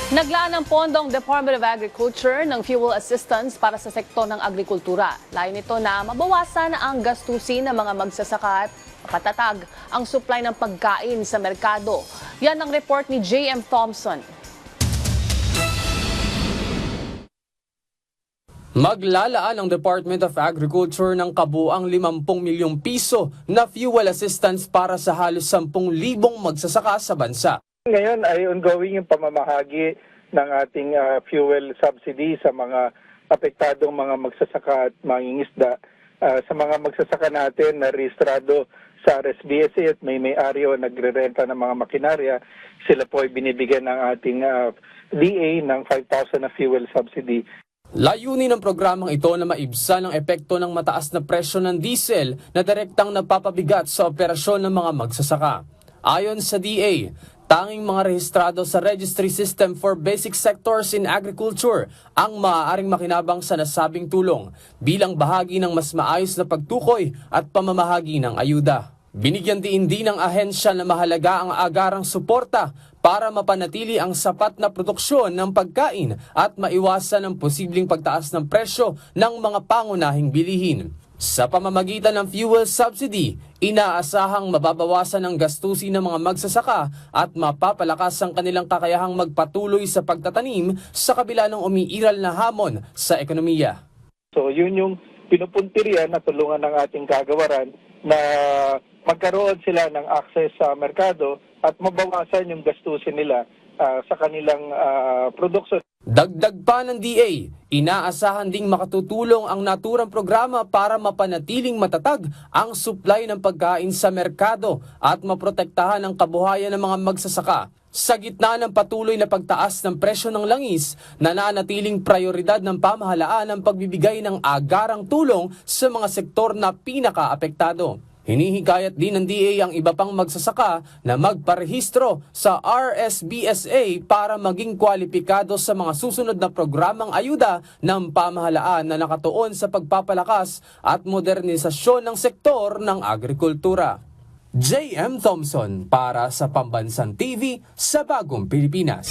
Naglaan ng pondong Department of Agriculture ng fuel assistance para sa sektor ng agrikultura. Layo nito na mabawasan ang gastusin ng mga magsasaka at patatag ang supply ng pagkain sa merkado. Yan ang report ni J.M. Thompson. Maglalaan ang Department of Agriculture ng kabuang 50 milyong piso na fuel assistance para sa halos 10,000 magsasaka sa bansa. Ngayon ay ongoing yung pamamahagi ng ating fuel subsidy sa mga apektadong mga magsasaka at mangingisda. Sa mga magsasaka natin na rehistrado sa RSBSA at may-ari o nagre-renta ng mga makinarya, sila po ay binibigyan ng ating DA ng 5,000 na fuel subsidy. Layunin ng programang ito na maibsan ang epekto ng mataas na presyo ng diesel na direktang napapabigat sa operasyon ng mga magsasaka. Ayon sa DA, tanging mga rehistrado sa Registry System for Basic Sectors in Agriculture ang maaaring makinabang sa nasabing tulong bilang bahagi ng mas maayos na pagtukoy at pamamahagi ng ayuda. Binigyan din ng ahensya na mahalaga ang agarang suporta para mapanatili ang sapat na produksyon ng pagkain at maiwasan ang posibleng pagtaas ng presyo ng mga pangunahing bilihin. Sa pamamagitan ng fuel subsidy, inaasahang mababawasan ang gastusin ng mga magsasaka at mapapalakas ang kanilang kakayahang magpatuloy sa pagtatanim sa kabila ng umiiral na hamon sa ekonomiya. So yun yung pinupuntiryan na tulungan ng ating kagawaran na magkaroon sila ng access sa merkado at mabawasan yung gastusin nila sa kanilang produksyon. Dagdag pa ng DA, inaasahan ding makatutulong ang naturang programa para mapanatiling matatag ang supply ng pagkain sa merkado at maprotektahan ang kabuhayan ng mga magsasaka. Sa gitna ng patuloy na pagtaas ng presyo ng langis, nananatiling prioridad ng pamahalaan ang pagbibigay ng agarang tulong sa mga sektor na pinakaapektado. Hinihikayat din ng DA ang iba pang magsasaka na magparehistro sa RSBSA para maging kwalipikado sa mga susunod na programang ayuda ng pamahalaan na nakatuon sa pagpapalakas at modernisasyon ng sektor ng agrikultura. J.M. Thompson para sa Pambansang TV sa Bagong Pilipinas.